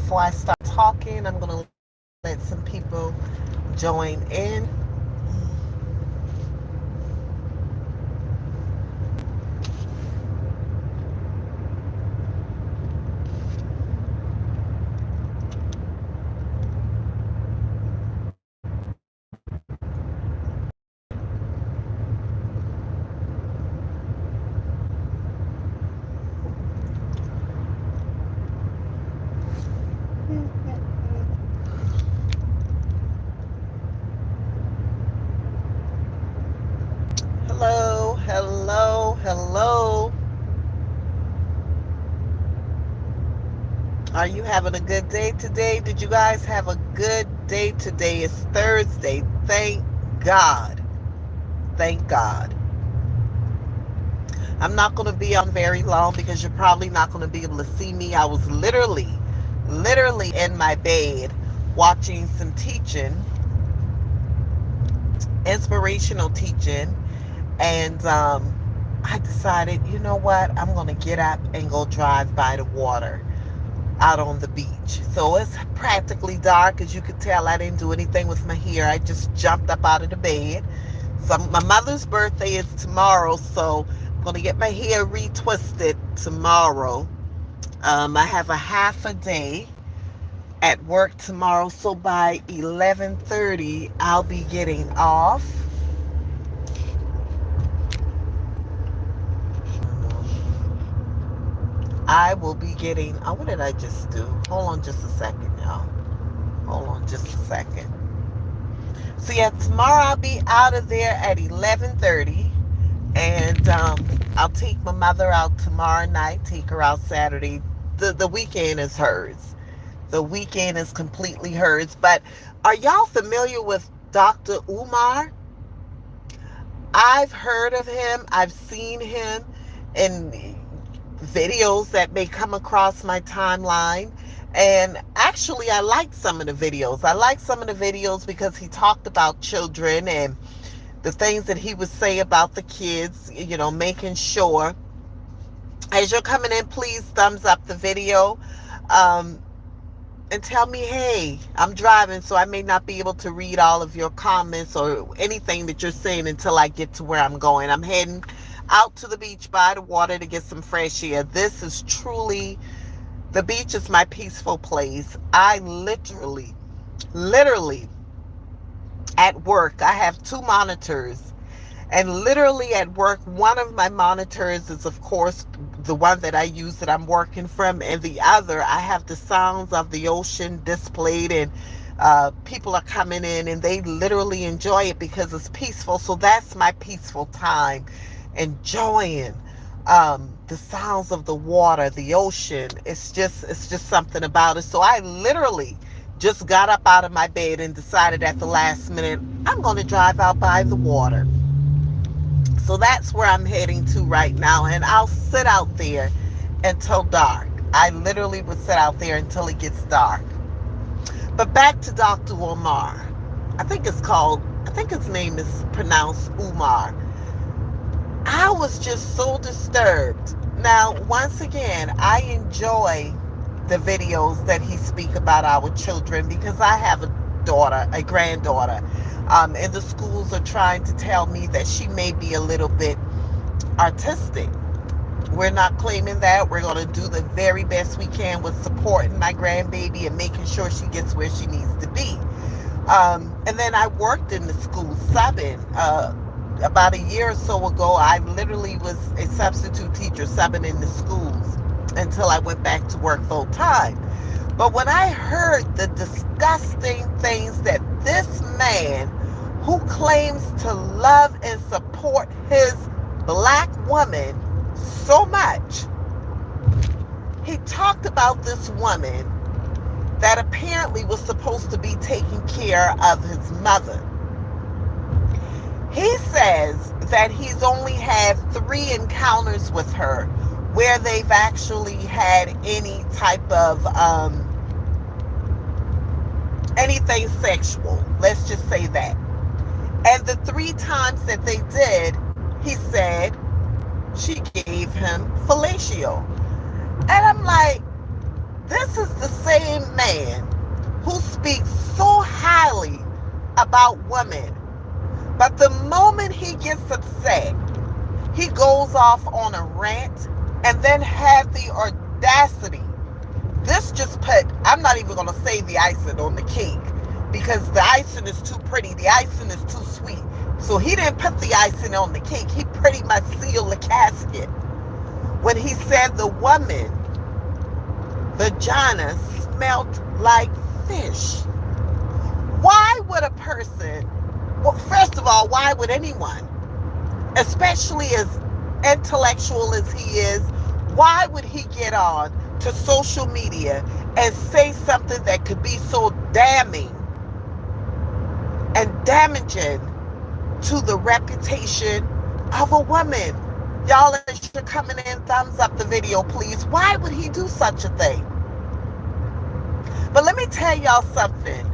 before I start talking, I'm going to let some people join in. Hello, hello, hello. Are you having a good day today? Did you guys have a good day today? It's Thursday. Thank God. Thank God. I'm not going to be on very long because you're probably not going to be able to see me. I was literally in my bed watching some teaching, inspirational teaching, and I decided, you know what? I'm going to get up and go drive by the water out on the beach. So it's practically dark. As you could tell, I didn't do anything with my hair. I just jumped up out of the bed. So my mother's birthday is tomorrow, so I'm going to get my hair retwisted tomorrow. I have a half a day at work tomorrow, so by 11:30 I'll be getting off. I will be getting, oh, what did I just do? Hold on just a second, y'all. Hold on just a second. So yeah, tomorrow I'll be out of there at 11:30, and I'll take my mother out tomorrow night. Take her out Saturday. The weekend is hers. The weekend is completely hers. But are y'all familiar with Dr. Umar? I've heard of him. I've seen him in videos that may come across my timeline. And actually, I liked some of the videos. I liked some of the videos because he talked about children and the things that he would say about the kids, making sure. As you're coming in, please thumbs up the video. Um, and tell me, hey, I'm driving, so I may not be able to read all of your comments or anything that you're saying until I get to where I'm going. I'm heading out to the beach by the water to get some fresh air. This is truly, the beach is my peaceful place. I literally, at work, I have two monitors. And literally at work, one of my monitors is, of course, the one that I use that I'm working from. And the other, I have the sounds of the ocean displayed. And people are coming in and they literally enjoy it because it's peaceful. So that's my peaceful time. Enjoying the sounds of the water, the ocean. It's just something about it. So I literally just got up out of my bed and decided at the last minute, I'm going to drive out by the water. So that's where I'm heading to right now. And I'll sit out there until dark. I literally would sit out there until it gets dark. But back to Dr. Umar. I think his name is pronounced Umar. I was just so disturbed. Now, once again, I enjoy the videos that he speak about our children because I have a granddaughter. And the schools are trying to tell me that she may be a little bit artistic. We're not claiming that. We're going to do the very best we can with supporting my grandbaby and making sure she gets where she needs to be. And then I worked in the school subbing. About a year or so ago, I literally was a substitute teacher subbing in the schools until I went back to work full time. But when I heard the disgusting things that this man who claims to love and support his black woman so much, he talked about this woman that apparently was supposed to be taking care of his mother. He says that he's only had 3 encounters with her where they've actually had any type of anything sexual. Let's just say that. And the 3 times that they did, he said she gave him fellatio. And I'm like, This is the same man who speaks so highly about women, but the moment he gets upset, he goes off on a rant and then have the audacity. This just put, I'm not even going to say the icing on the cake because the icing is too pretty. The icing is too sweet. So he didn't put the icing on the cake. He pretty much sealed the casket when he said the woman vagina smelt like fish. Why would a person, well, first of all, why would anyone, especially as intellectual as he is, why would he get on to social media and say something that could be so damning and damaging to the reputation of a woman? Y'all, as you're coming in, thumbs up the video, please. Why would he do such a thing? But let me tell y'all something.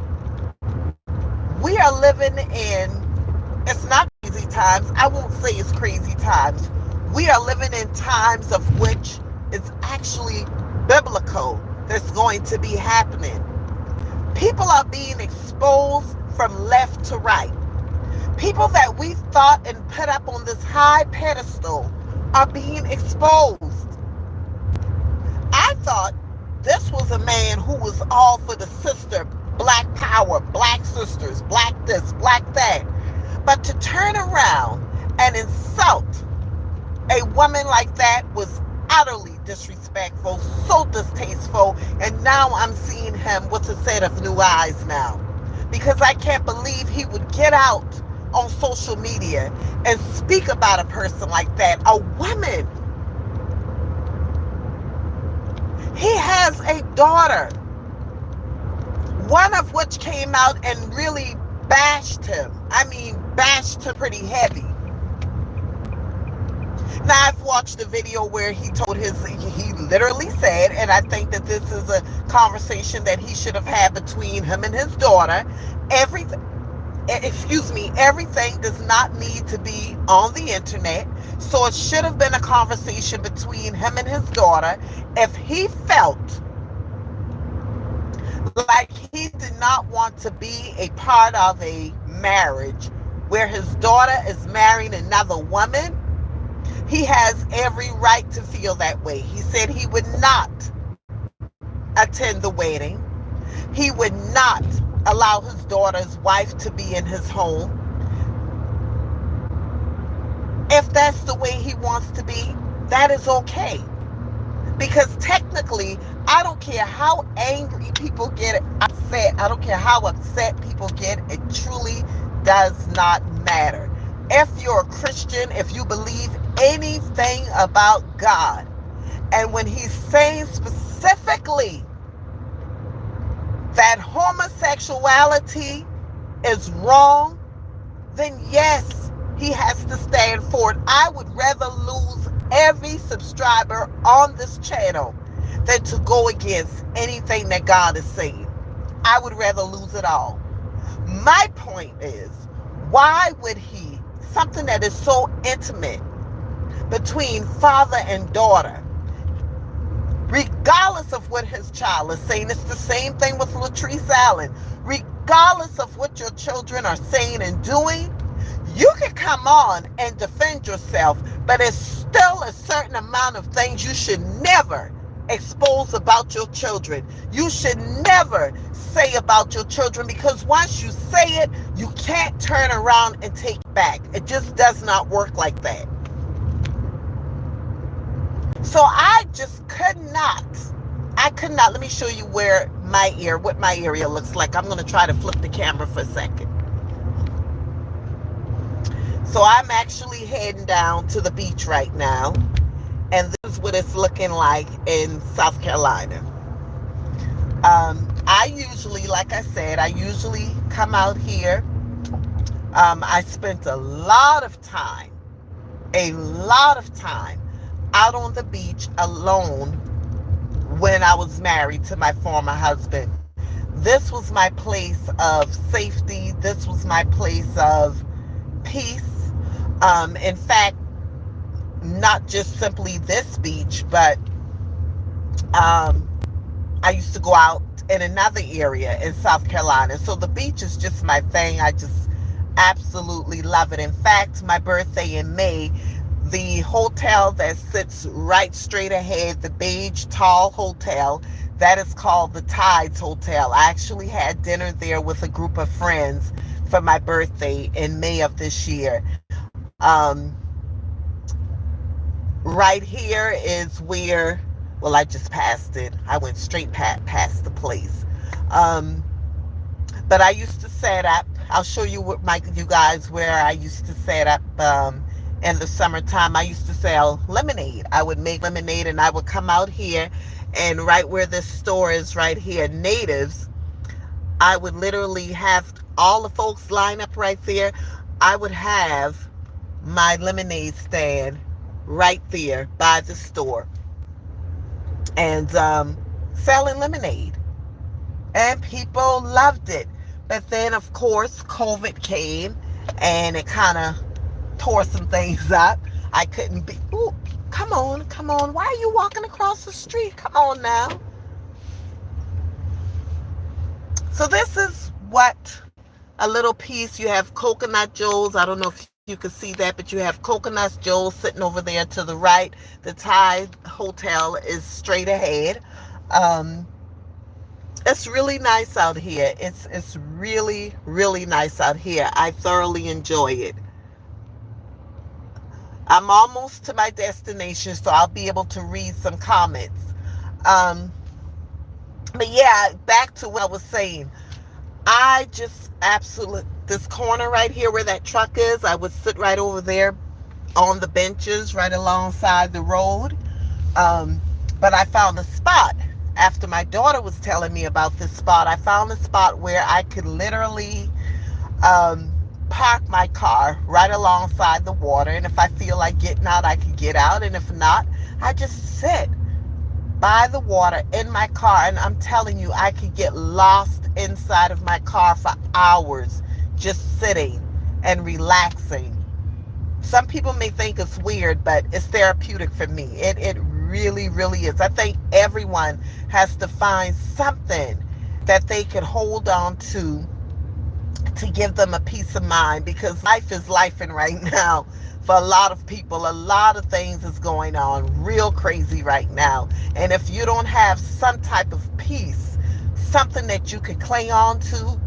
We are living in, it's not crazy times. I won't say it's crazy times. We are living in times of which it's actually biblical that's going to be happening. People are being exposed from left to right. People that we thought and put up on this high pedestal are being exposed. I thought this was a man who was all for the sister, black power, black sisters, black this, black that. But to turn around and insult a woman like that was utterly disrespectful, so distasteful, and now I'm seeing him with a set of new eyes now. Because I can't believe he would get out on social media and speak about a person like that, a woman. He has a daughter, one of which came out and really bashed him. I mean, bashed him pretty heavy. Now, I've watched the video where he told he literally said, and I think that this is a conversation that he should have had between him and his daughter. Everything does not need to be on the internet. So it should have been a conversation between him and his daughter. If he felt like he did not want to be a part of a marriage where his daughter is marrying another woman, he has every right to feel that way. He said he would not attend the wedding. He would not allow his daughter's wife to be in his home. If that's the way he wants to be, that is okay. Because technically, I don't care how angry people get upset. I don't care how upset people get. It truly does not matter. If you're a Christian, if you believe anything about God, and when he's saying specifically that homosexuality is wrong, then yes, he has to stand for it. I would rather lose every subscriber on this channel than to go against anything that God is saying. I would rather lose it all. My point is, why would he, something that is so intimate between father and daughter, regardless of what his child is saying, it's the same thing with Latrice Allen, regardless of what your children are saying and doing, you can come on and defend yourself, but it's still a certain amount of things you should never expose about your children. You should never say about your children, because once you say it, you can't turn around and take it back. It just does not work like that. So I just could not, let me show you what my area looks like. I'm going to try to flip the camera for a second. So I'm actually heading down to the beach right now, and this is what it's looking like in South Carolina. I usually, like I said, come out here. I spent a lot of time out on the beach alone when I was married to my former husband. This was my place of safety. This was my place of peace. In fact, not just simply this beach, but I I used to go out in another area in South Carolina. So the beach is just my thing. I just absolutely love it. In fact, my birthday in May, the hotel that sits right straight ahead, the beige tall hotel, that is called the Tides Hotel. I actually had dinner there with a group of friends for my birthday in May of this year. Right here is where, well, I just passed it. I went straight past the place. Um, but I used to set up, I'll show you you guys where I used to set up in the summertime. I used to sell lemonade. I would make lemonade and I would come out here, and right where this store is right here, Natives, I would literally have all the folks line up right there. I would have my lemonade stand right there by the store, and selling lemonade. And people loved it. But then, of course, COVID came and it kind of tore some things up. I couldn't be, ooh, come on, come on. Why are you walking across the street? Come on now. So this is what a little piece. You have Coconut Joe's. I don't know if you can see that, but you have Coconut Joe's sitting over there to the right. The Thai Hotel is straight ahead. It's really nice out here. It's really, really nice out here. I thoroughly enjoy it. I'm almost to my destination, so I'll be able to read some comments. Um, but yeah, back to what I was saying. I just absolutely, this corner right here where that truck is, I would sit right over there on the benches right alongside the road. But I found a spot after my daughter was telling me about this spot. I found a spot where I could literally park my car right alongside the water. And if I feel like getting out, I could get out. And if not, I just sit by the water in my car. And I'm telling you, I could get lost inside of my car for hours just sitting and relaxing. Some people may think it's weird, but it's therapeutic for me. It really, really is. I think everyone has to find something that they can hold on to give them a peace of mind, because life is lifing right now for a lot of people. A lot of things is going on real crazy right now. And if you don't have some type of peace, something that you could cling on to,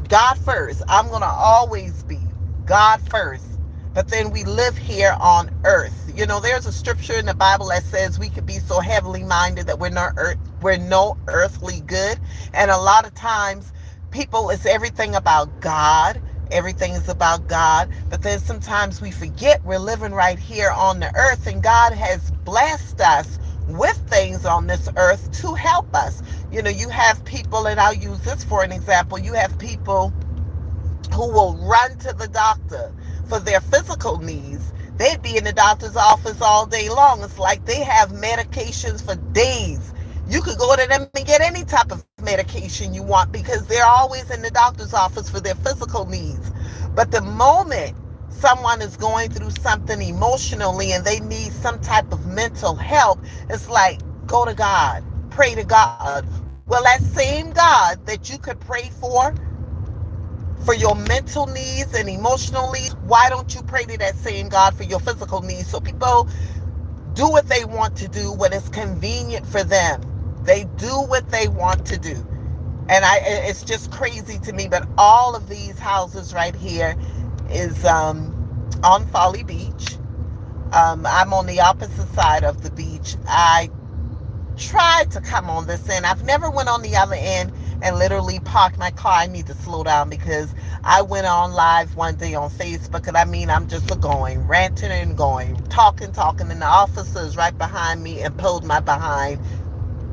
God first. I'm going to always be God first. But then we live here on earth. You know, there's a scripture in the Bible that says we could be so heavily minded that we're no earthly good. And a lot of times people, it's everything about God. Everything is about God. But then sometimes we forget we're living right here on the earth, and God has blessed us with things on this earth to help us. You know, you have people, and I'll use this for an example. You have people who will run to the doctor for their physical needs. They'd be in the doctor's office all day long. It's like they have medications for days. You could go to them and get any type of medication you want because they're always in the doctor's office for their physical needs. But the moment someone is going through something emotionally and they need some type of mental help, it's like, go to God, pray to God. Well, that same God that you could pray for your mental needs and emotional needs, why don't you pray to that same God for your physical needs? So people do what they want to do when it's convenient for them. They do what they want to do. And it's just crazy to me, but all of these houses right here is on Folly Beach. I'm on the opposite side of the beach. I tried to come on this end. I've never went on the other end and literally parked my car. I need to slow down because I went on live one day on Facebook, and I mean, I'm just going, ranting and going, talking, and the officer is right behind me and pulled my behind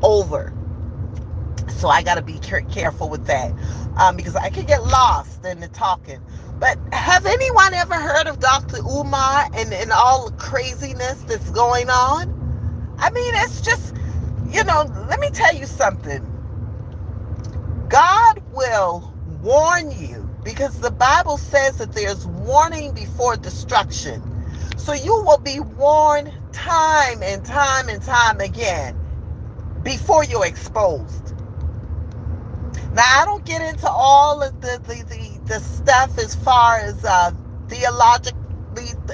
over. So I got to be careful with that because I could get lost in the talking. But have anyone ever heard of Dr. Umar and all the craziness that's going on? I mean, it's just, you know, let me tell you something. God will warn you because the Bible says that there's warning before destruction. So you will be warned time and time and time again. before you're exposed. Now, I don't get into all of the stuff as far as theologically.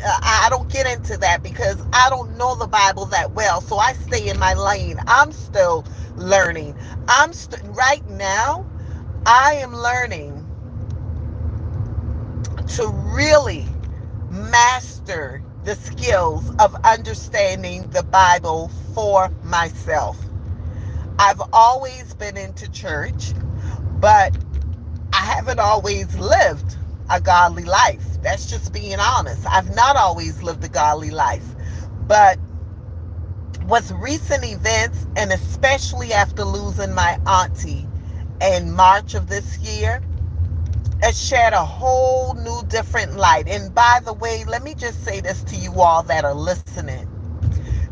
I don't get into that because I don't know the Bible that well. So I stay in my lane. I'm still learning. Right now, I am learning to really master the skills of understanding the Bible for myself. I've always been into church, but I haven't always lived a godly life. That's just being honest. I've not always lived a godly life. But with recent events, and especially after losing my auntie in March of this year, it shed a whole new different light. And by the way, let me just say this to you all that are listening.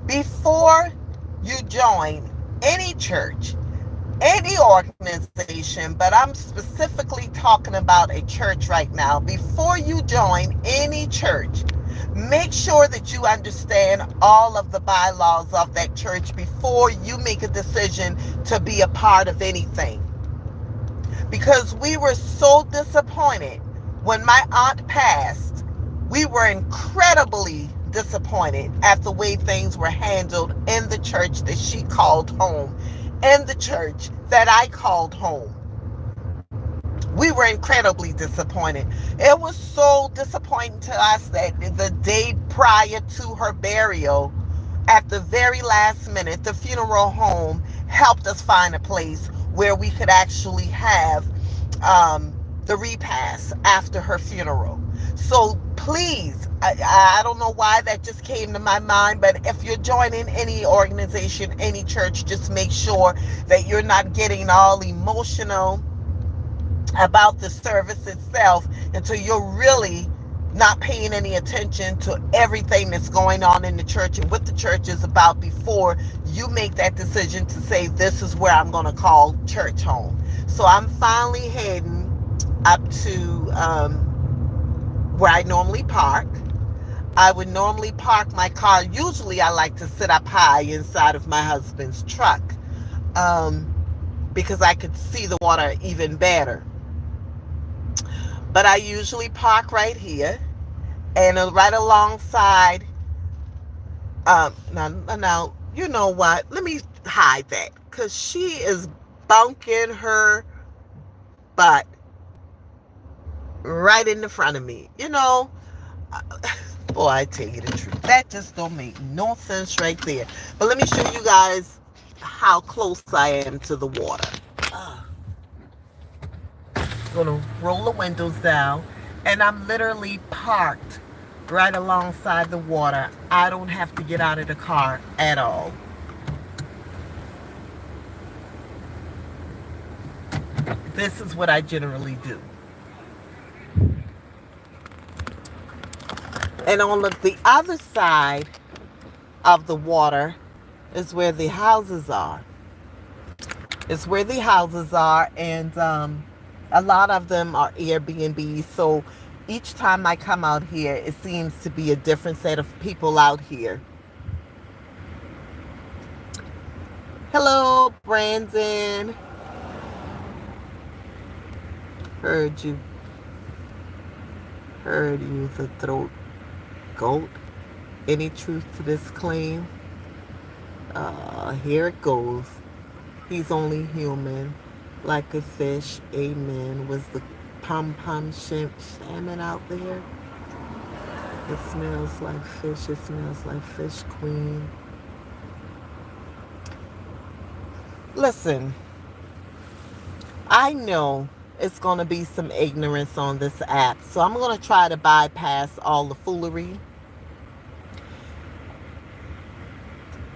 Before you join any church, any organization, but I'm specifically talking about a church right now. Before you join any church, make sure that you understand all of the bylaws of that church before you make a decision to be a part of anything. Because we were so disappointed when my aunt passed. We were incredibly disappointed at the way things were handled in the church that she called home, in the church that I called home. We were incredibly disappointed. It was so disappointing to us that the day prior to her burial, at the very last minute, the funeral home helped us find a place where we could actually have the repast after her funeral. So please, I don't know why that just came to my mind, but if you're joining any organization, any church, just make sure that you're not getting all emotional about the service itself until you're really not paying any attention to everything that's going on in the church and what the church is about before you make that decision to say, this is where I'm going to call church home. So I'm finally heading up to where I normally park. I would normally park my car. Usually I like to sit up high inside of my husband's truck because I could see the water even better. But I usually park right here and right alongside. Now, you know what? Let me hide that because she is bunking her butt right in the front of me. Boy, I tell you the truth. That just don't make no sense right there. But let me show you guys how close I am to the water. Gonna roll the windows down, and I'm literally parked right alongside the water. I don't have to get out of the car at all. This is what I generally do. And on the other side of the water is where the houses are. It's where the houses are, and a lot of them are Airbnbs. So each time I come out here, it seems to be a different set of people out here. Hello, Brandon. Heard you. Heard you, the throat goat. Any truth to this claim? Here it goes. He's only human, like a fish. Amen. Was the pom-pom salmon out there? It smells like fish. It smells like fish, queen. Listen, I know it's going to be some ignorance on this app, so I'm going to try to bypass all the foolery.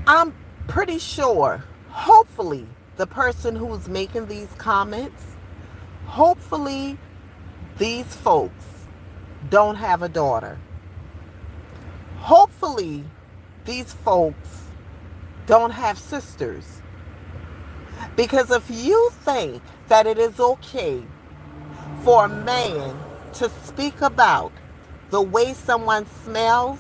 I'm pretty sure, hopefully, the person who's making these comments, hopefully these folks don't have a daughter. Hopefully these folks don't have sisters. Because if you think that it is okay for a man to speak about the way someone smells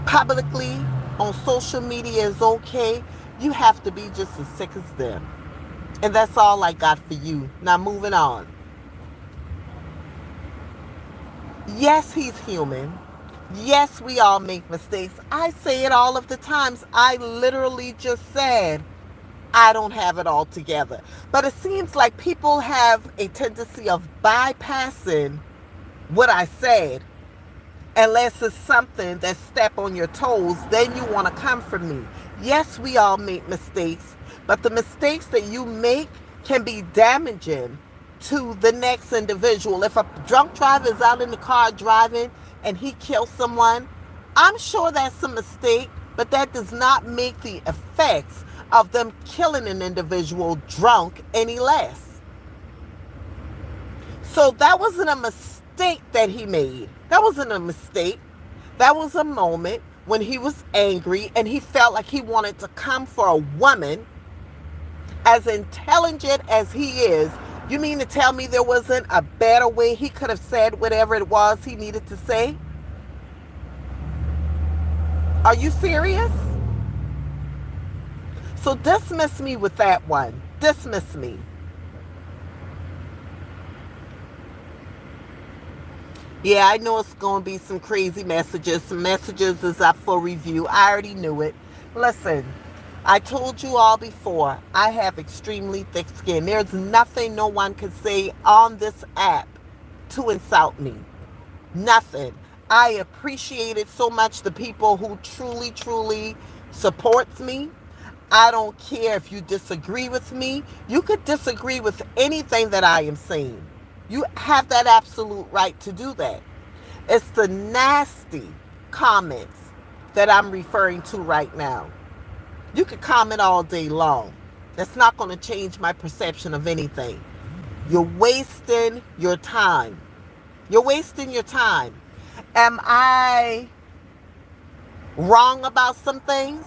publicly on social media is okay, You have to be just as sick as them. And that's all I got for you. Now, moving on. Yes, he's human. Yes, we all make mistakes. I say it all of the times. I literally just said I don't have it all together. But it seems like people have a tendency of bypassing what I said. Unless it's something that step on your toes, then you want to come for me. Yes, we all make mistakes, but the mistakes that you make can be damaging to the next individual. If a drunk driver is out in the car driving and he kills someone, I'm sure that's a mistake, but that does not make the effects of them killing an individual drunk any less. So that wasn't a mistake that he made. That wasn't a mistake. That was a moment when he was angry and he felt like he wanted to come for a woman. As intelligent as he is, you mean to tell me there wasn't a better way he could have said whatever it was he needed to say? Are you serious? So dismiss me with that one. Dismiss me. Yeah, I know it's going to be some crazy messages. Some messages is up for review. I already knew it. Listen, I told you all before, I have extremely thick skin. There's nothing no one can say on this app to insult me. Nothing. I appreciate it so much, the people who truly, truly supports me. I don't care if you disagree with me. You could disagree with anything that I am saying. You have that absolute right to do that. It's the nasty comments that I'm referring to right now. You could comment all day long. That's not going to change my perception of anything. You're wasting your time. You're wasting your time. Am I wrong about some things?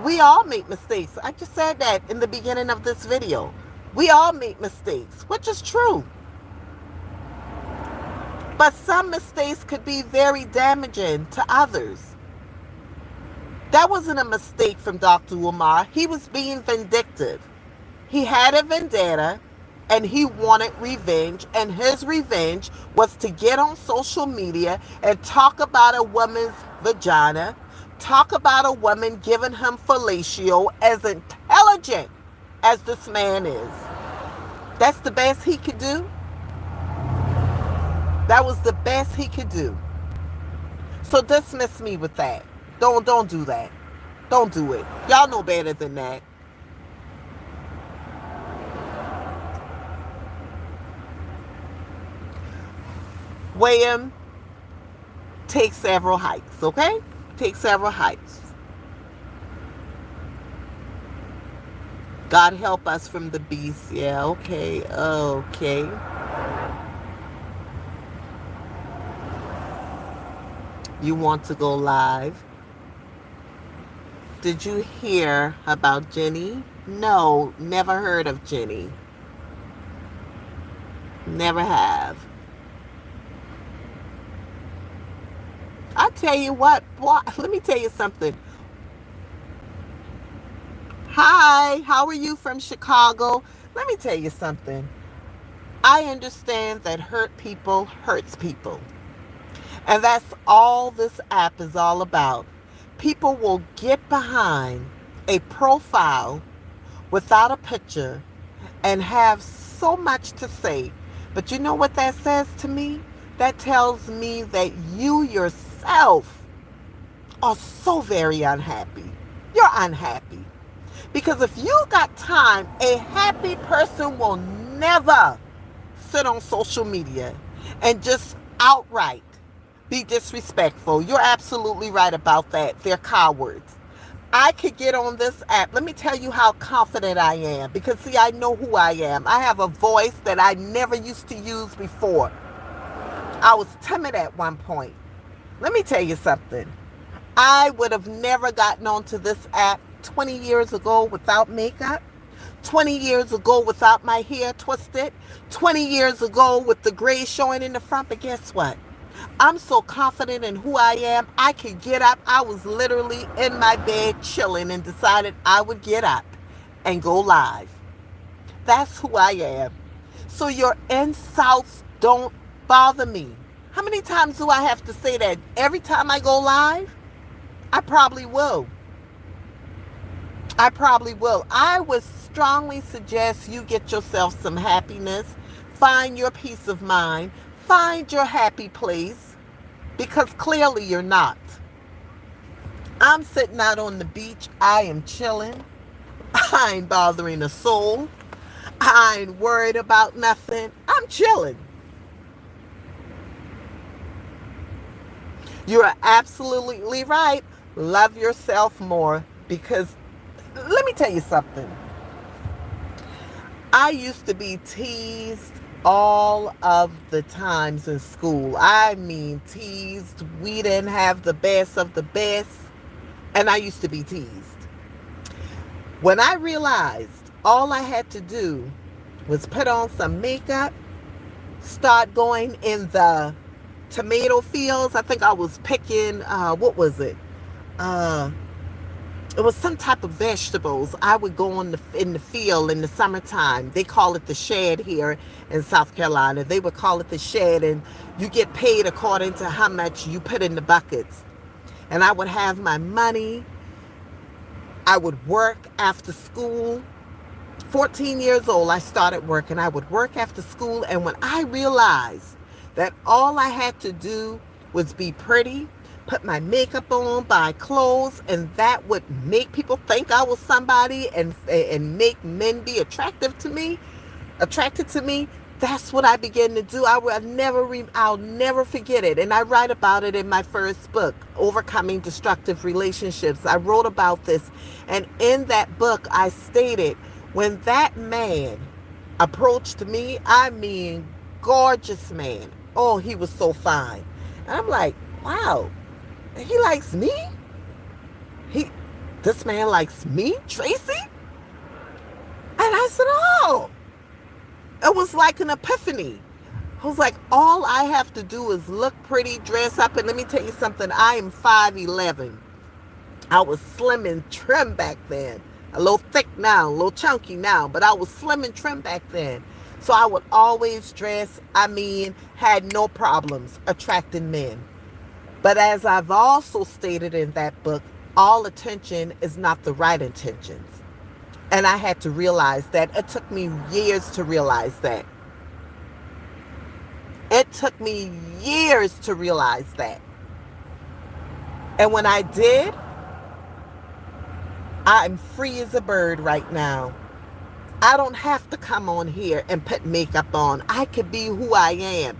We all make mistakes. I just said that in the beginning of this video. We all make mistakes, which is true. But some mistakes could be very damaging to others. That wasn't a mistake from Dr. Umar. He was being vindictive. He had a vendetta and he wanted revenge. And his revenge was to get on social media and talk about a woman's vagina, talk about a woman giving him fellatio, as intelligent as this man is. That's the best he could do. That was the best he could do. So dismiss me with that. Don't do that. Don't do it. Y'all know better than that. William, take several hikes, okay? Take several hikes. God help us from the beast. Yeah, okay. Okay. You want to go live? Did you hear about Jenny? No, never heard of Jenny. Never have. I tell you what, boy, let me tell you something. Hi, how are you from Chicago? Let me tell you something. I understand that hurt people hurts people. And that's all this app is all about. People will get behind a profile without a picture and have so much to say. But you know what that says to me? That tells me that you yourself are so very unhappy. You're unhappy. Because if you got time, a happy person will never sit on social media and just outright be disrespectful. You're absolutely right about that. They're cowards. I could get on this app. Let me tell you how confident I am. Because, see, I know who I am. I have a voice that I never used to use before. I was timid at one point. Let me tell you something. I would have never gotten onto this app 20 years ago without makeup. 20 years ago without my hair twisted. 20 years ago with the gray showing in the front. But guess what? I'm so confident in who I am. I could get up. I was literally in my bed chilling and decided I would get up and go live. That's who I am. So your insults don't bother me. How many times do I have to say that? Every time I go live? I probably will. I probably will. I would strongly suggest you get yourself some happiness. Find your peace of mind. Find your happy place because clearly you're not. I'm sitting out on the beach. I am chilling. I ain't bothering a soul. I ain't worried about nothing. I'm chilling. You're absolutely right. Love yourself more because let me tell you something. I used to be teased all of the times in school. I mean, teased. We didn't have the best of the best. And I used to be teased. When I realized all I had to do was put on some makeup, start going in the tomato fields. I think I was picking, what was it? Uh, it was some type of vegetables. I would go in the field in the summertime. They call it the shed here in South Carolina. They would call it the shed, and you get paid according to how much you put in the buckets. And I would have my money. I would work after school. 14 years old, I started working. I would work after school, and when I realized that all I had to do was be pretty, put my makeup on, buy clothes, and that would make people think I was somebody and make men be attracted to me. That's what I began to do. I'll never forget it. And I write about it in my first book, Overcoming Destructive Relationships. I wrote about this, and in that book, I stated when that man approached me, I mean, gorgeous man. Oh, he was so fine. And I'm like, wow, he likes me? He, this man likes me, Tracy? And I said, oh, it was like an epiphany. I was like, all I have to do is look pretty, dress up, and let me tell you something, I am 5'11". I was slim and trim back then. A little thick now, a little chunky now, but I was slim and trim back then. So I would always dress, had no problems attracting men. But as I've also stated in that book, all attention is not the right intentions. And I had to realize that. It took me years to realize that. It took me years to realize that. And when I did, I'm free as a bird right now. I don't have to come on here and put makeup on. I could be who I am.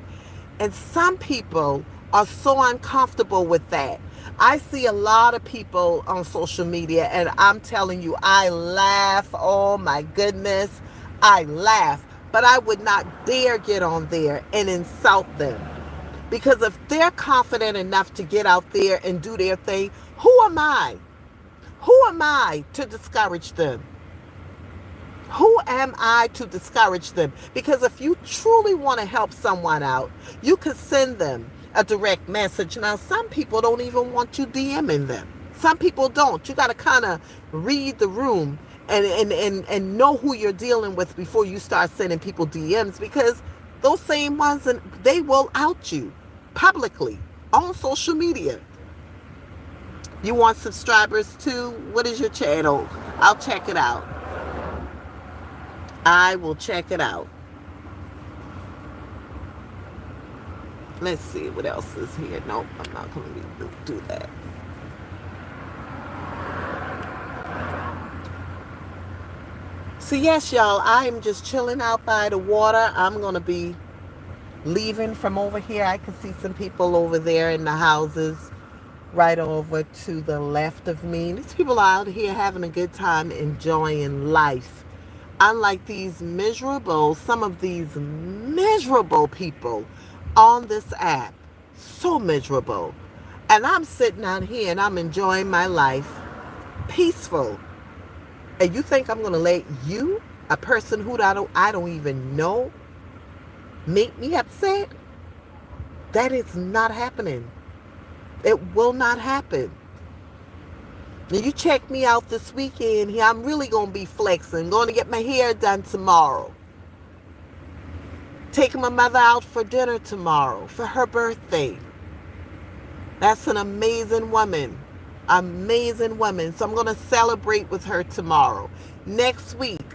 And some people are so uncomfortable with that. I see a lot of people on social media, and I'm telling you, I laugh. Oh my goodness, I laugh. But I would not dare get on there and insult them. Because if they're confident enough to get out there and do their thing, who am I? Who am I to discourage them? Who am I to discourage them? Because if you truly want to help someone out, you could send them a direct message. Now, some people don't even want you DMing them. Some people don't. You got to kind of read the room and know who you're dealing with before you start sending people DMs, because those same ones, and they will out you publicly on social media. You want subscribers too? What is your channel? I'll check it out. I will check it out. Let's see what else is here. Nope, I'm not going to do that. So yes, y'all, I am just chilling out by the water. I'm going to be leaving from over here. I can see some people over there in the houses right over to the left of me. These people are out here having a good time, enjoying life. Unlike some of these miserable people on this app. So miserable. And I'm sitting out here and I'm enjoying my life. Peaceful. And you think I'm going to let you, a person who I don't even know, make me upset? That is not happening. It will not happen. Now you check me out this weekend here. I'm really going to be flexing. Going to get my hair done tomorrow. Taking my mother out for dinner tomorrow for her birthday. That's an amazing woman. Amazing woman. So I'm going to celebrate with her tomorrow. Next week,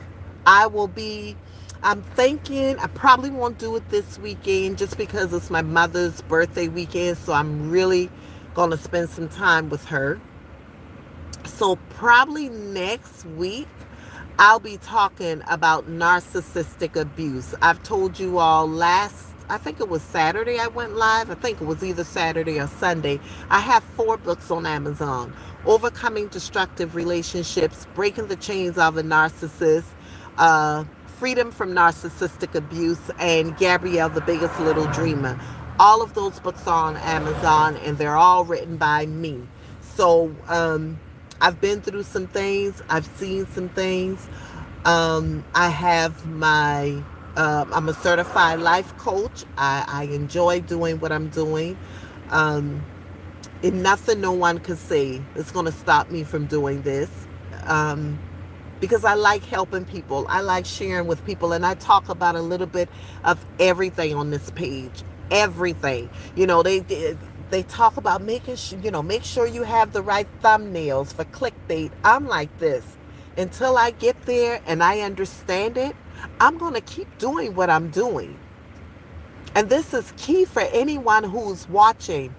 I will be, I'm thinking, I probably won't do it this weekend just because it's my mother's birthday weekend. So I'm really going to spend some time with her. So probably next week, I'll be talking about narcissistic abuse. I've told you all I think it was Saturday I went live. I think it was either Saturday or Sunday. I have 4 books on Amazon. Overcoming Destructive Relationships, Breaking the Chains of a Narcissist, Freedom from Narcissistic Abuse, and Gabrielle, the Biggest Little Dreamer. All of those books are on Amazon, and they're all written by me. So, I've been through some things. I've seen some things. I have I'm a certified life coach. I enjoy doing what I'm doing. And nothing no one could say is going to stop me from doing this. Because I like helping people. I like sharing with people. And I talk about a little bit of everything on this page. Everything. They talk about making sure, make sure you have the right thumbnails for clickbait. I'm like this. Until I get there and I understand it, I'm going to keep doing what I'm doing. And this is key for anyone who's watching.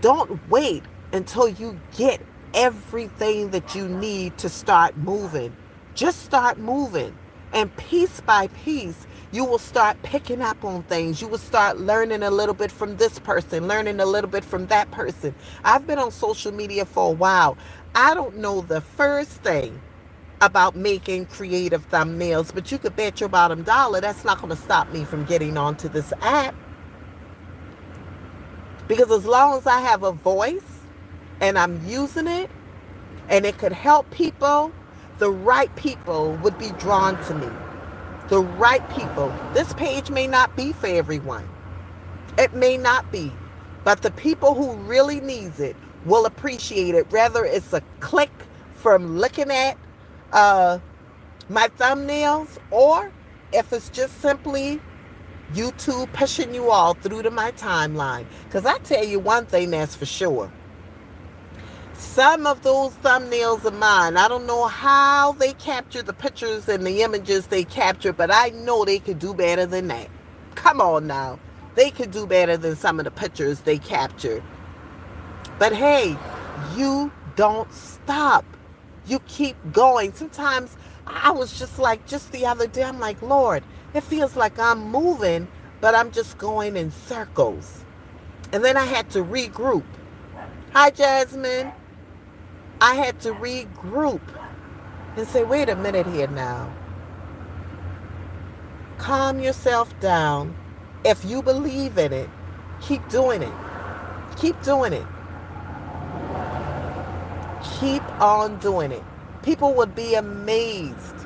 Don't wait until you get everything that you need to start moving. Just start moving. And piece by piece, you will start picking up on things. You will start learning a little bit from this person, learning a little bit from that person. I've been on social media for a while. I don't know the first thing about making creative thumbnails, but you could bet your bottom dollar that's not going to stop me from getting onto this app. Because as long as I have a voice and I'm using it and it could help people, the right people would be drawn to me. The right people. This page may not be for everyone. It may not be. But the people who really needs it will appreciate it. Whether it's a click from looking at my thumbnails, or if it's just simply YouTube pushing you all through to my timeline. Because I tell you one thing that's for sure. Some of those thumbnails of mine, I don't know how they capture the pictures and the images they capture, but I know they could do better than that. Come on now. They could do better than some of the pictures they captured. But hey, you don't stop. You keep going. Sometimes I was just the other day, I'm like, Lord, it feels like I'm moving, but I'm just going in circles. And then I had to regroup. Hi, Jasmine. I had to regroup and say, wait a minute here now. Calm yourself down. If you believe in it, keep doing it. Keep doing it. Keep on doing it. People would be amazed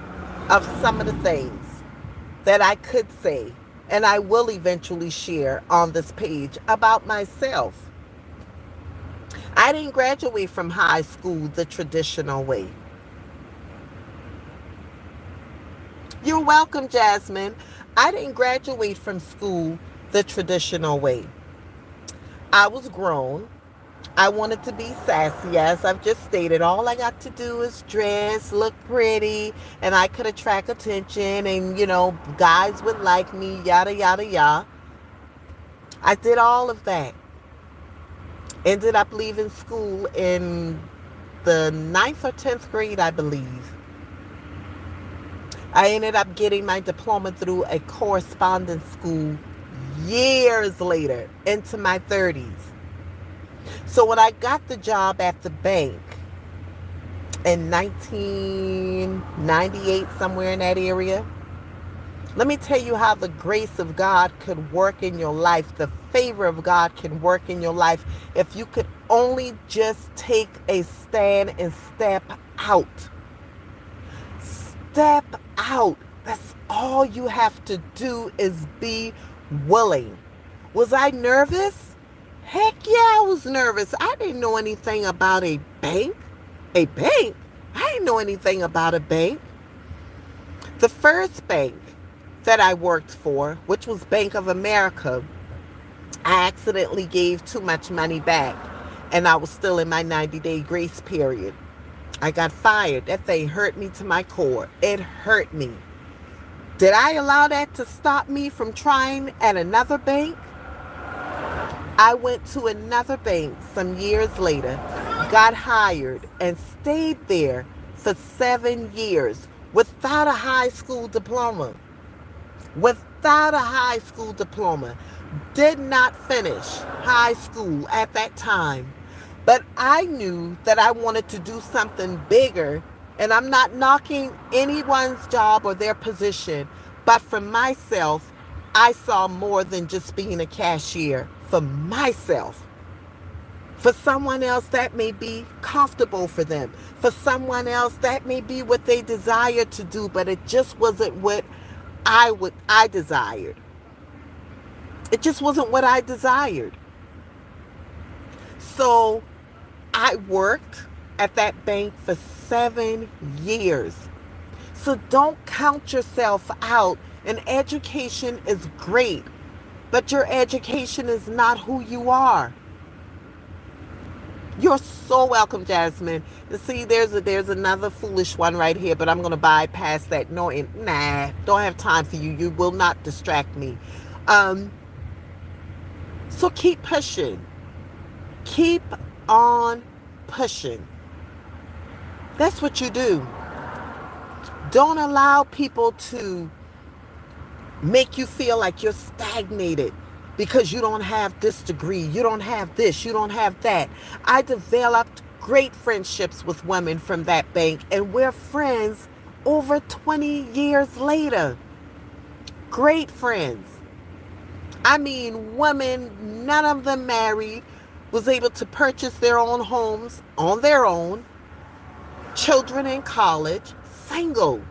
of some of the things that I could say and I will eventually share on this page about myself. I didn't graduate from high school the traditional way. You're welcome, Jasmine. I didn't graduate from school the traditional way. I was grown. I wanted to be sassy, as I've just stated. All I got to do is dress, look pretty, and I could attract attention, and, guys would like me, yada, yada, yada. I did all of that. Ended up leaving school in the 9th or 10th grade, I believe. I ended up getting my diploma through a correspondence school years later, into my 30s. So when I got the job at the bank in 1998, somewhere in that area, let me tell you how the grace of God could work in your life. The favor of God can work in your life if you could only just take a stand and step out. Step out. That's all you have to do, is be willing. Was I nervous? Heck yeah, I was nervous. I didn't know anything about a bank. A bank? I didn't know anything about a bank. The first bank that I worked for, which was Bank of America, I accidentally gave too much money back, and I was still in my 90-day grace period. I got fired. That thing hurt me to my core. It hurt me. Did I allow that to stop me from trying at another bank? I went to another bank some years later, got hired, and stayed there for 7 years without a high school diploma. Without a high school diploma. Did not finish high school at that time. But I knew that I wanted to do something bigger. And I'm not knocking anyone's job or their position. But for myself, I saw more than just being a cashier. For myself. For someone else, that may be comfortable for them. For someone else, that may be what they desire to do. But it just wasn't what I desired. It just wasn't what I desired. So I worked at that bank for 7 years. So don't count yourself out. And education is great, but your education is not who you are. You're so welcome, Jasmine. You see, there's another foolish one right here, but I'm going to bypass that. No, nah, don't have time for you. You will not distract me. So keep pushing. Keep on pushing. That's what you do. Don't allow people to make you feel like you're stagnated because you don't have this degree, you don't have this, you don't have that. I developed great friendships with women from that bank, and we're friends over 20 years later. Great friends. I mean, women, none of them married, was able to purchase their own homes on their own, children in college, single.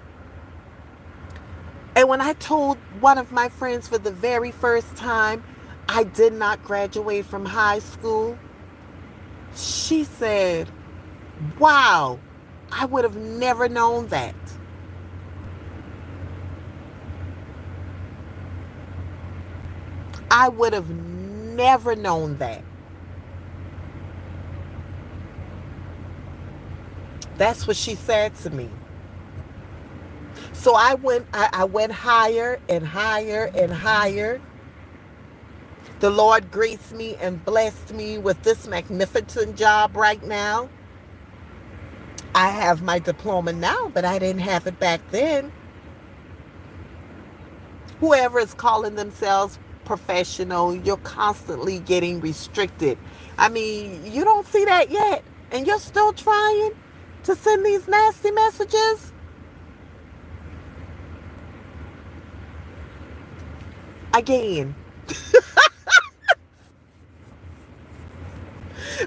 And when I told one of my friends for the very first time I did not graduate from high school, she said, wow, I would have never known that. I would have never known that. That's what she said to me. So I went higher and higher and higher. The Lord graced me and blessed me with this magnificent job right now. I have my diploma now, but I didn't have it back then. Whoever is calling themselves professional, you're constantly getting restricted. I mean, you don't see that yet, and you're still trying to send these nasty messages? Again.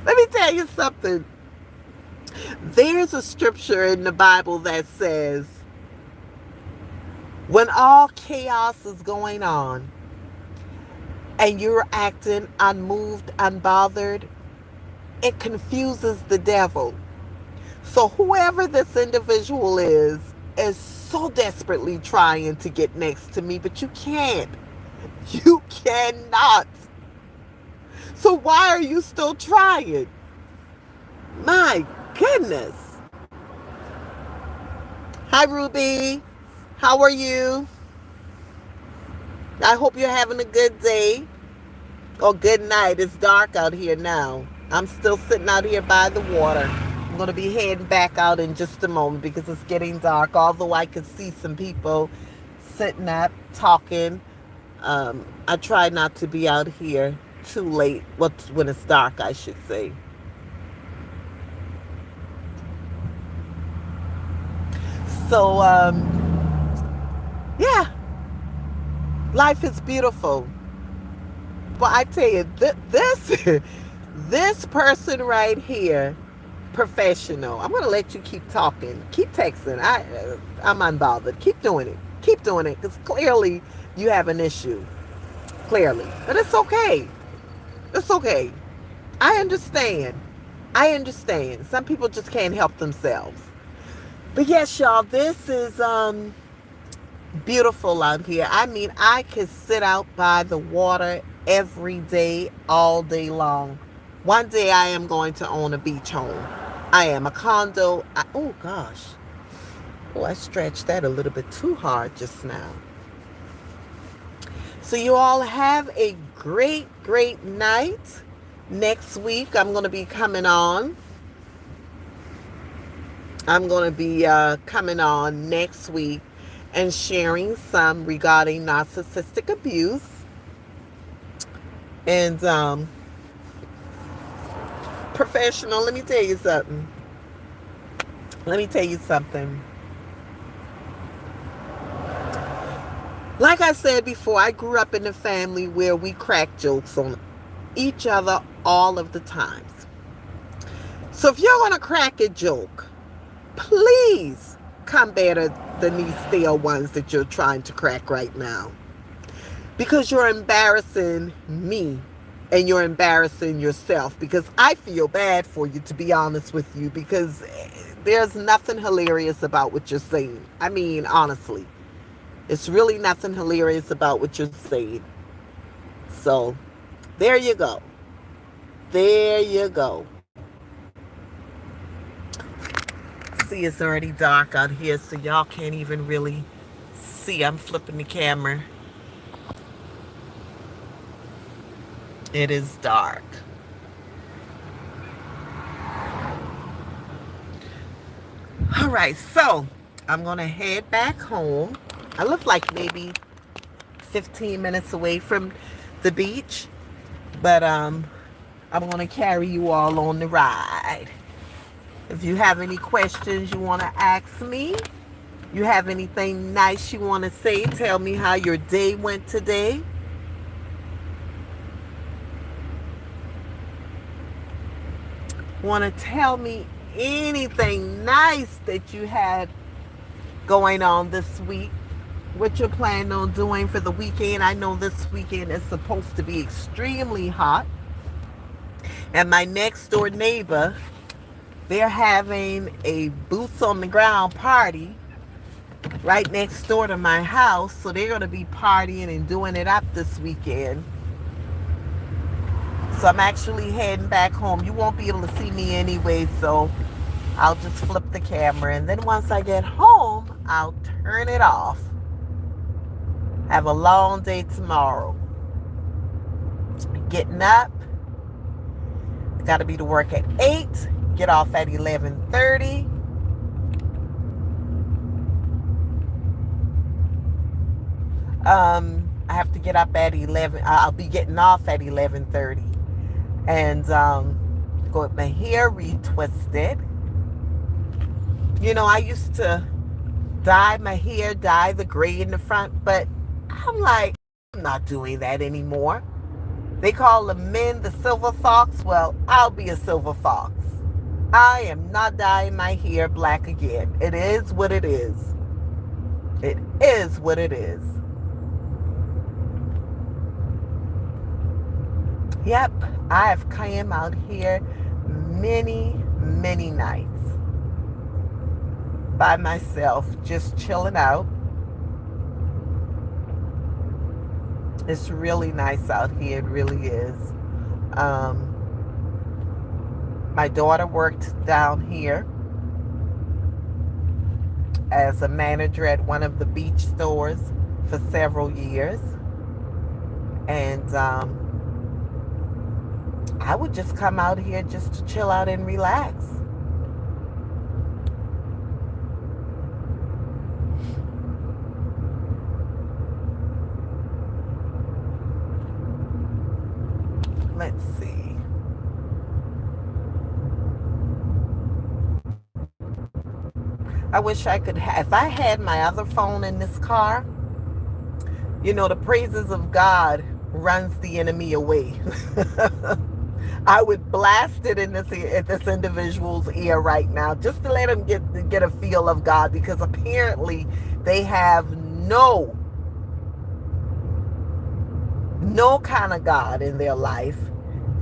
Let me tell you something. There's a scripture in the Bible that says, when all chaos is going on and you're acting unmoved, unbothered, it confuses the devil. So whoever this individual is so desperately trying to get next to me, but you can't. You cannot. So why are you still trying? My goodness. Hi, Ruby. How are you? I hope you're having a good day. Or good night. It's dark out here now. I'm still sitting out here by the water. I'm going to be heading back out in just a moment because it's getting dark. Although I could see some people sitting up, talking. I try not to be out here too late. When it's dark, I should say. So, yeah. Life is beautiful. But I tell you, this person right here, professional. I'm going to let you keep talking. Keep texting. I'm unbothered. Keep doing it. Keep doing it. Because clearly you have an issue. clearly. But it's okay. It's okay. I understand. I understand. Some people just can't help themselves. But yes, y'all, this is beautiful out here. I mean, I could sit out by the water every day, all day long. One day I am going to own a beach home. I am a condo. Oh gosh. Oh, I stretched that a little bit too hard just now. So you all have a great, great night. Next week I'm going to be coming on. I'm going to be coming on next week and sharing some regarding narcissistic abuse. And professional, let me tell you something. Let me tell you something. Like I said before, I grew up in a family where we crack jokes on each other all of the times. So if you're going to crack a joke, please come better than these stale ones that you're trying to crack right now. Because you're embarrassing me and you're embarrassing yourself, because I feel bad for you, to be honest with you, because there's nothing hilarious about what you're saying. I mean, honestly, it's really nothing hilarious about what you're saying. So there you go. There you go. See, it's already dark out here, so y'all can't even really see. I'm flipping the camera. It is dark. All right, so I'm going to head back home. I live like maybe 15 minutes away from the beach, but I'm going to carry you all on the ride. If you have any questions you want to ask me, you have anything nice you want to say, tell me how your day went today. Want to tell me anything nice that you had going on this week, what you're planning on doing for the weekend. I know this weekend is supposed to be extremely hot, and my next door neighbor, they're having a boots on the ground party right next door to my house, so they're going to be partying and doing it up this weekend. So I'm actually heading back home. You won't be able to see me anyway, so I'll just flip the camera. And then once I get home, I'll turn it off. Have a long day tomorrow. Getting up. Got to be to work at 8. Get off at 11:30. I have to get up at 11. I'll be getting off at 11:30. And go with my hair retwisted. You know, I used to dye my hair, dye the gray in the front, but I'm like, I'm not doing that anymore. They call the men the silver fox. Well, I'll be a silver fox. I am not dyeing my hair black again. It is what it is. It is what it is. Yep, I have come out here many, many nights by myself, just chilling out. It's really nice out here. It really is. My daughter worked down here as a manager at one of the beach stores for several years. And I would just come out here just to chill out and relax. Let's see. I wish I could have, if I had my other phone in this car, you know, the praises of God runs the enemy away. I would blast it in this individual's ear right now, just to let him get a feel of God, because apparently they have no no kind of God in their life.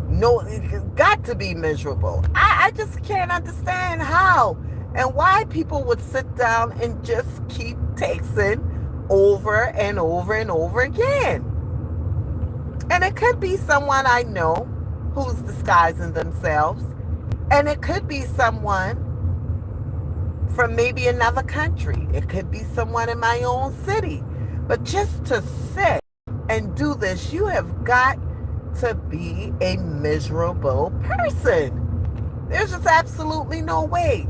No, it got to be miserable. I just can't understand how and why people would sit down and just keep texting over and over and over again. And it could be someone I know who's disguising themselves. And it could be someone from maybe another country. It could be someone in my own city. But just to sit and do this, you have got to be a miserable person. There's just absolutely no way.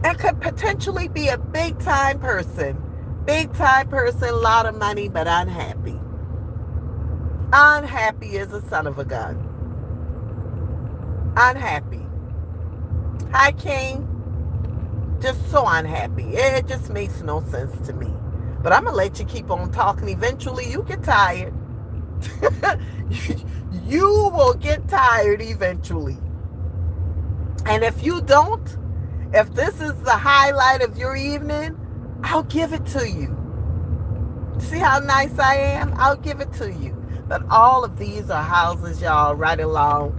It could potentially be a big time person. Big time person, a lot of money, but unhappy. Unhappy as a son of a gun. Unhappy. Hi, King. Just so unhappy. It just makes no sense to me. But I'm going to let you keep on talking. Eventually, you get tired. You will get tired eventually. And if you don't, if this is the highlight of your evening, I'll give it to you. See how nice I am? I'll give it to you. But all of these are houses, y'all, right along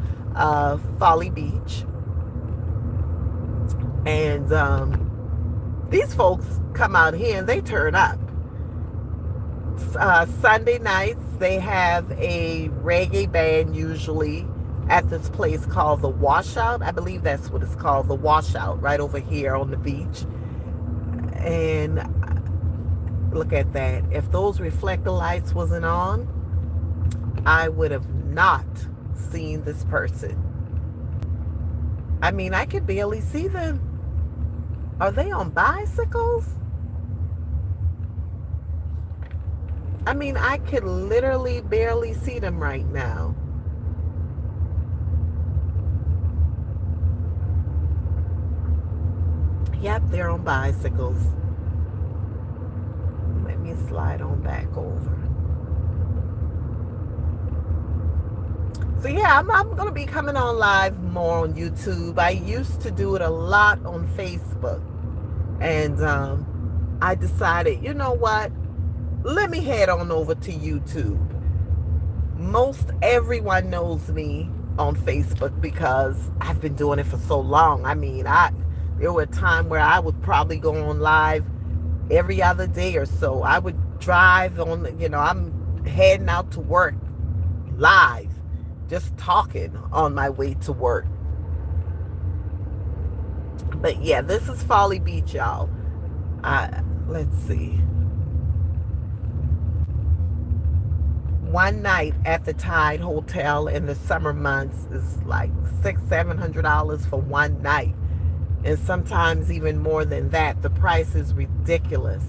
Folly Beach. And these folks come out here and they turn up. Sunday nights, they have a reggae band usually at this place called The Washout. I believe that's what it's called, The Washout, right over here on the beach. And look at that. If those reflector lights wasn't on, I would have not seen this person. I mean, I could barely see them. Are they on bicycles? I mean, I could literally barely see them right now. Yep, they're on bicycles. Let me slide on back over. So yeah, I'm going to be coming on live more on YouTube. I used to do it a lot on Facebook. And I decided, you know what? Let me head on over to YouTube. Most everyone knows me on Facebook because I've been doing it for so long. I mean, there were a time where I would probably go on live every other day or so. I would drive on, I'm heading out to work live, just talking on my way to work. But yeah, this is Folly Beach, y'all. Let's see. One night at the Tide Hotel in the summer months is like $600-700 for one night. And sometimes even more than that. The price is ridiculous.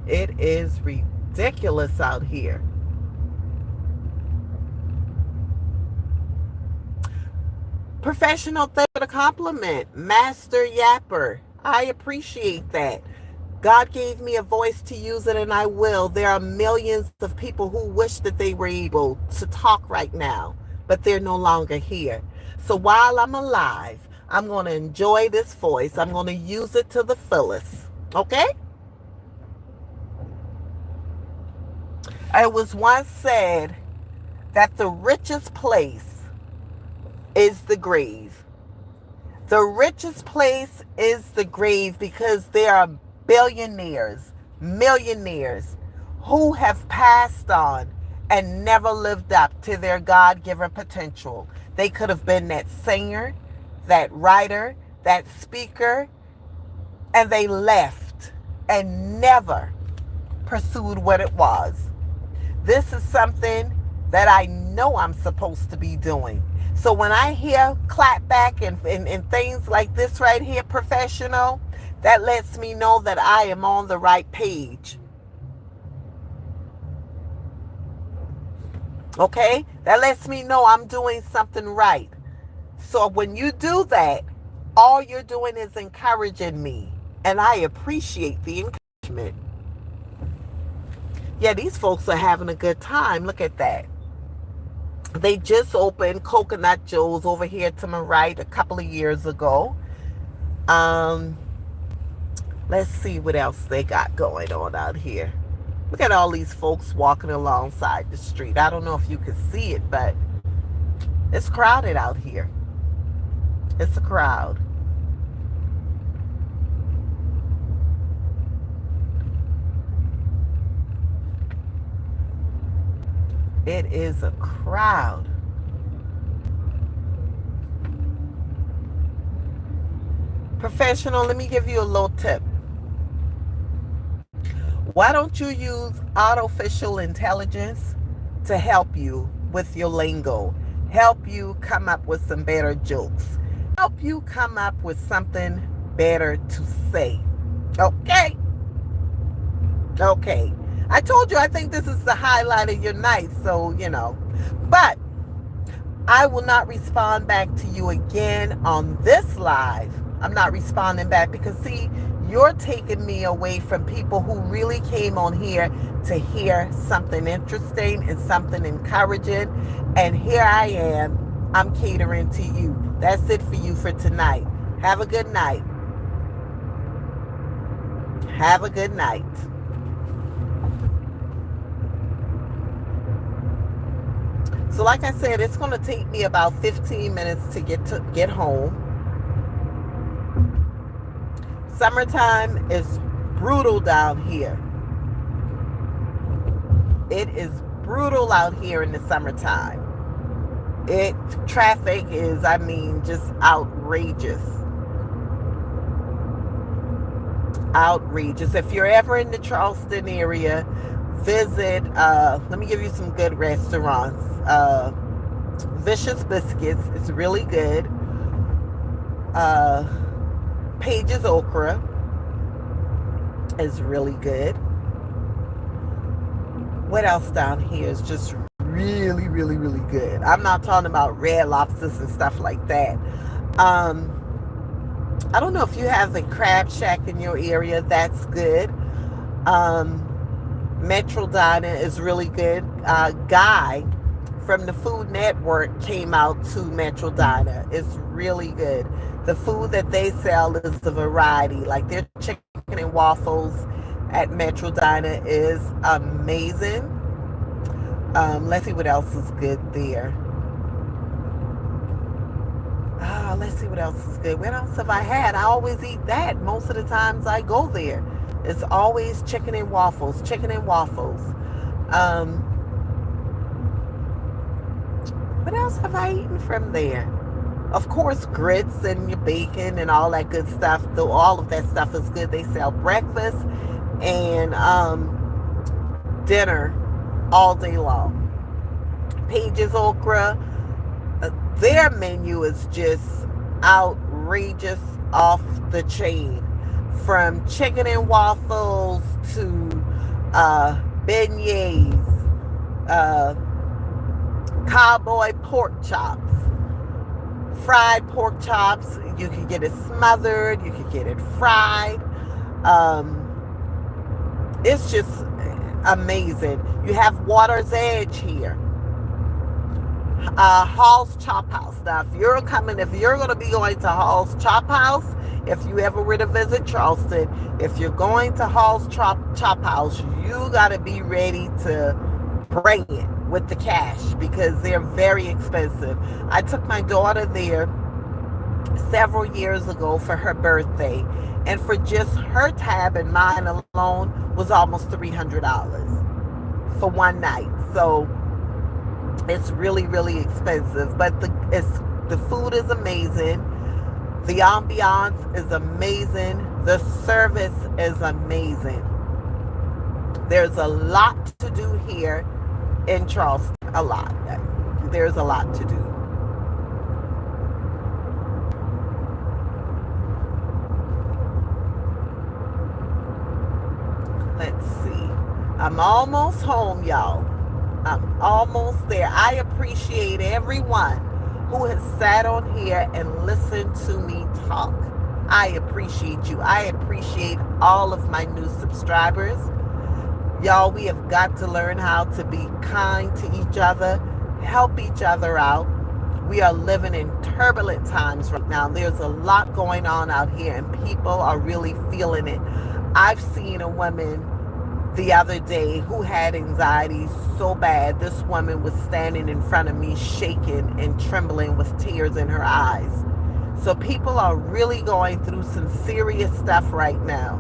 It is ridiculous out here. Professional, thank you for the compliment. Master Yapper. I appreciate that. God gave me a voice to use it, and I will. There are millions of people who wish that they were able to talk right now, but they're no longer here. So while I'm alive, I'm going to enjoy this voice. I'm going to use it to the fullest. Okay? It was once said that the richest place is the grave. The richest place is the grave because there are billionaires, millionaires who have passed on and never lived up to their God-given potential. They could have been that singer, that writer, that speaker, and they left and never pursued what it was. This is something that I know I'm supposed to be doing. So when I hear clapback and things like this right here, professional, that lets me know that I am on the right page. Okay? That lets me know I'm doing something right. So when you do that, all you're doing is encouraging me. And I appreciate the encouragement. Yeah, these folks are having a good time. Look at that. They just opened Coconut Joe's over here to my right a couple of years ago. Let's see what else they got going on out here. Look at all these folks walking alongside the street. I don't know if you can see it, but it's crowded out here. It's a crowd. It is a crowd. Professional, let me give you a little tip. Why don't you use artificial intelligence to help you with your lingo, help you come up with some better jokes, help you come up with something better to say? Okay? Okay. I told you I think this is the highlight of your night, so, But I will not respond back to you again on this live. I'm not responding back because, see, you're taking me away from people who really came on here to hear something interesting and something encouraging. And here I am. I'm catering to you. That's it for you for tonight. Have a good night. Have a good night. So like I said, it's going to take me about 15 minutes to get home. Summertime is brutal down here. It is brutal out here in the summertime. Traffic is, just outrageous. Outrageous. If you're ever in the Charleston area, visit, let me give you some good restaurants. Vicious Biscuits is really good. Page's Okra is really good. What else down here is just really, really, really good? I'm not talking about Red Lobsters and stuff like that. I don't know if you have a crab shack in your area. That's good. Metro Diner is really good. Guy from the Food Network came out to Metro Diner. It's really good. The food that they sell is a variety. Like their chicken and waffles at Metro Diner is amazing. Let's see what else is good there. Let's see what else is good. What else have I had? I always eat that most of the times I go there. It's always chicken and waffles. Chicken and waffles. What else have I eaten from there? Of course, grits and your bacon and all that good stuff. Though all of that stuff is good. They sell breakfast and dinner all day long. Page's Okra, their menu is just outrageous, off the chain. From chicken and waffles to beignets, cowboy pork chops, fried pork chops. You can get it smothered, you can get it fried. It's just amazing. You have Water's Edge here. Hall's Chop House. Now, if you're going to be going to Hall's Chop House, if you ever were to visit Charleston, if you're going to Hall's Chop House, you got to be ready to bring it with the cash because they're very expensive. I took my daughter there several years ago for her birthday, and for just her tab and mine alone was almost $300 for one night. So it's really, really expensive, but the food is amazing. The ambiance is amazing. The service is amazing. There's a lot to do here in Charleston. A lot. There's a lot to do. Let's see. I'm almost home, y'all. I'm almost there. I appreciate everyone who has sat on here and listened to me talk. I appreciate you. I appreciate all of my new subscribers. Y'all, we have got to learn how to be kind to each other, help each other out. We are living in turbulent times right now. There's a lot going on out here, and people are really feeling it. I've seen a woman the other day who had anxiety so bad. This woman was standing in front of me, shaking and trembling with tears in her eyes. So people are really going through some serious stuff right now.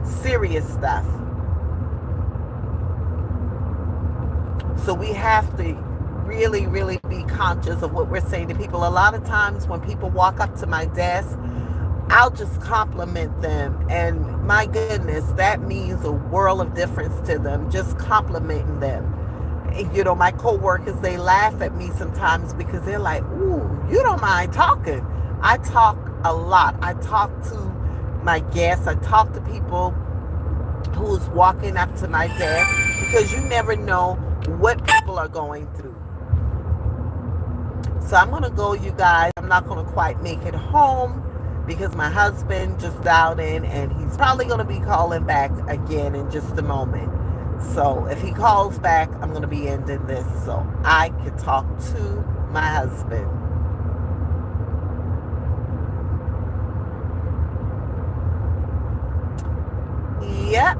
Serious stuff. So we have to really, really be conscious of what we're saying to people. A lot of times when people walk up to my desk, I'll just compliment them. And my goodness, that means a world of difference to them, just complimenting them. You know, my coworkers, they laugh at me sometimes because they're like, ooh, you don't mind talking. I talk a lot. I talk to my guests. I talk to people who's walking up to my desk, because you never know what people are going through. So I'm going to go, you guys. I'm not going to quite make it home because my husband just dialed in, and he's probably going to be calling back again in just a moment. So if he calls back, I'm going to be ending this so I can talk to my husband. Yep.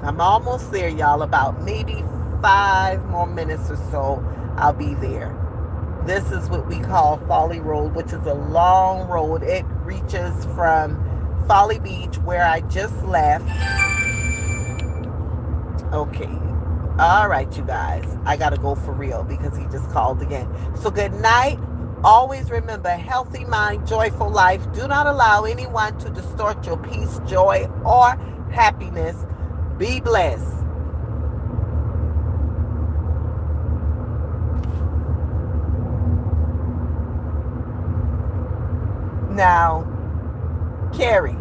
I'm almost there, y'all. About maybe 5 more minutes or so, I'll be there. This is what we call Folly Road, which is a long road. It reaches from Folly Beach, where I just left. Okay. All right, you guys. I got to go for real because he just called again. So good night. Always remember, healthy mind, joyful life. Do not allow anyone to distort your peace, joy, or happiness. Be blessed. Now, Carrie.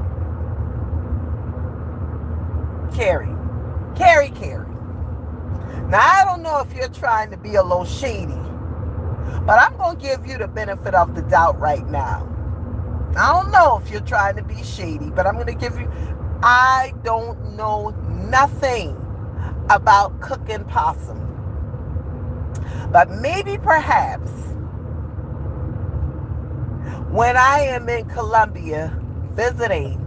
Now, I don't know if you're trying to be a little shady, but I'm going to give you the benefit of the doubt right now. I don't know if you're trying to be shady, but I'm going to give you... I don't know nothing about cooking possum. But maybe perhaps when I am in Colombia visiting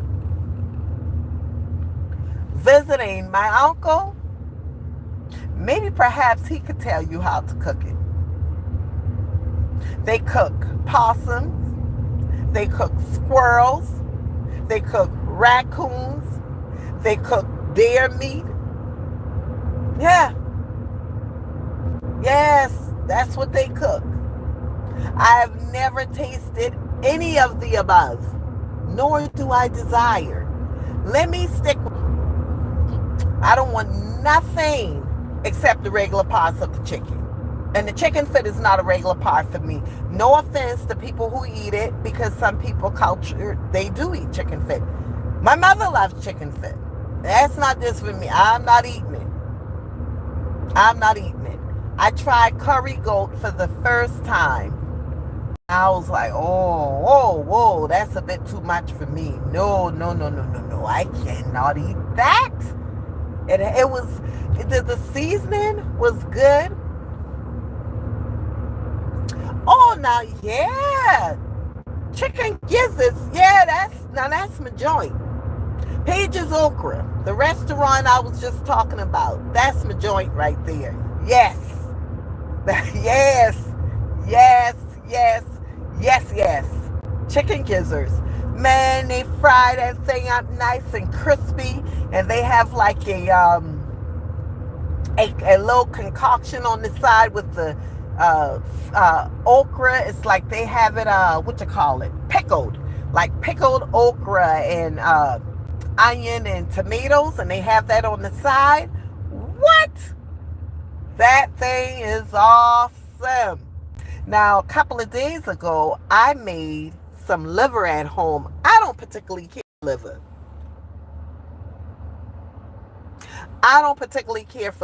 my uncle, maybe perhaps he could tell you how to cook it. They cook possums, they cook squirrels, they cook raccoons, they cook deer meat. Yeah. Yes, that's what they cook. I have never tasted any of the above, nor do I desire. Let me stick with... I don't want nothing except the regular parts of the chicken. And the chicken foot is not a regular part for me. No offense to people who eat it, because some people culture, they do eat chicken foot. My mother loves chicken foot. That's not just for me. I'm not eating it. I tried curry goat for the first time. I was like, whoa, that's a bit too much for me. No. I cannot eat that. It was, the seasoning was good. Oh, now, yeah. Chicken gizzards. Yeah, that's my joint. Page's Okra, the restaurant I was just talking about. That's my joint right there. Yes. Yes. Chicken gizzards. Man, they fry that thing up nice and crispy, and they have like a little concoction on the side with the okra. It's like they have it pickled, like pickled okra and onion and tomatoes, and they have that on the side. What? That thing is awesome. Now, a couple of days ago, I made some liver at home. I don't particularly care for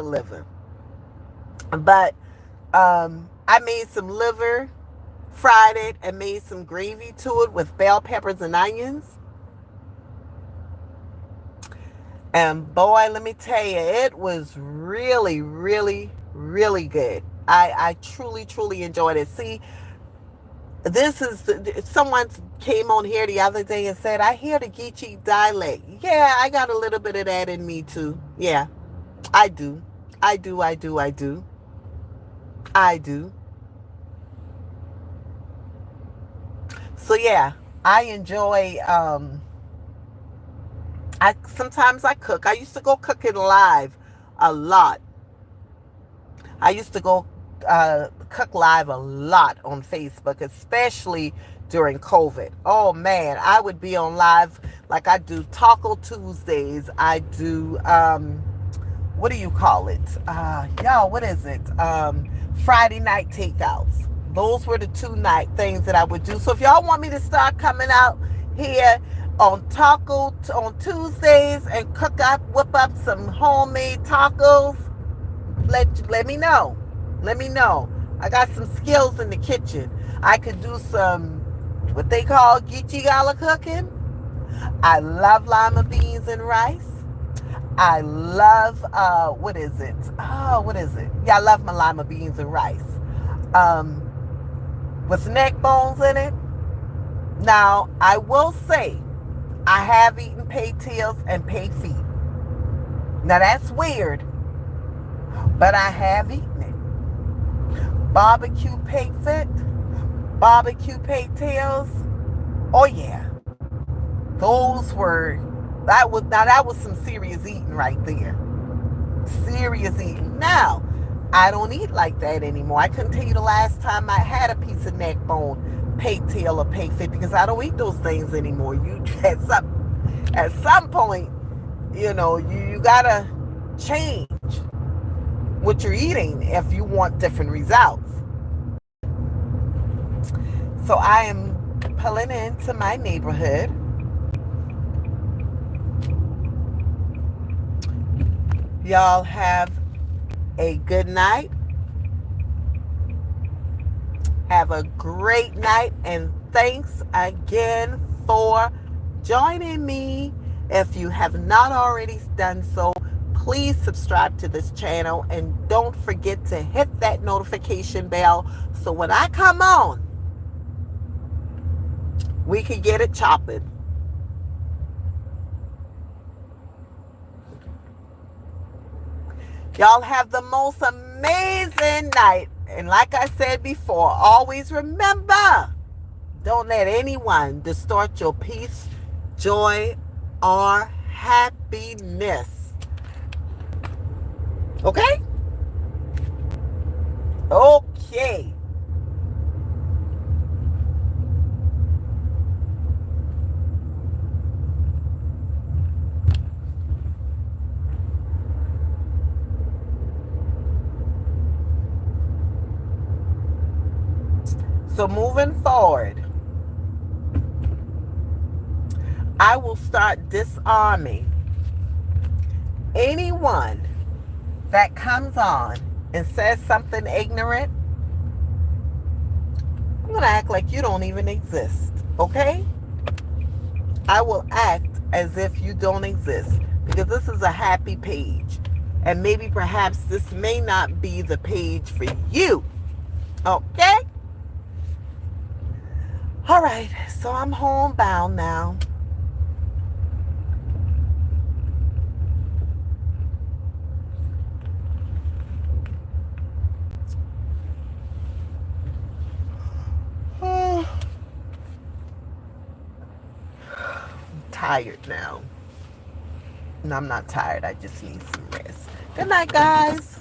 liver. But I made some liver, fried it, and made some gravy to it with bell peppers and onions. And boy, let me tell you, it was really, really, really good. I truly, truly enjoyed it. See, this is someone came on here the other day and said, I hear the Geechee dialect. Yeah, I got a little bit of that in me too. Yeah, I do. I do, I do, I do. I do. So yeah, I enjoy I sometimes I cook. I used to go cooking live a lot. I used to go cook live a lot on Facebook, especially during COVID. Oh man, I would be on live like I do Taco Tuesdays. I do what do you call it? Y'all, what is it? Friday night takeouts. Those were the two night things that I would do. So if y'all want me to start coming out here on taco on Tuesdays and cook up, whip up some homemade tacos, let me know. Let me know. I got some skills in the kitchen. I could do some what they call geechee gala cooking. I love lima beans and rice. I love what is it? Oh, what is it? Yeah, I love my lima beans and rice. Um, with neck bones in it. Now, I will say I have eaten pig tails and pig feet. Now that's weird, but I have eaten it. Barbecue pig feet, barbecue pig tails. Oh yeah, those were that was some serious eating right there. Serious eating. Now, I don't eat like that anymore. I couldn't tell you the last time I had a piece of neck bone, pig tail, or pig feet because I don't eat those things anymore. You at some point, you gotta change what you're eating if you want different results. So I am pulling into my neighborhood. Y'all have a good night. Have a great night, and thanks again for joining me. If you have not already done so, please subscribe to this channel and don't forget to hit that notification bell so when I come on, we can get it chopping. Y'all have the most amazing night. And like I said before, always remember, don't let anyone distort your peace, joy, or happiness. Okay? Okay. So moving forward, I will start disarming anyone that comes on and says something ignorant. I'm going to act like you don't even exist, okay? I will act as if you don't exist because this is a happy page. And maybe perhaps this may not be the page for you, okay? All right, so I'm homebound now. I'm tired now. No, I'm not tired. I just need some rest. Good night, guys.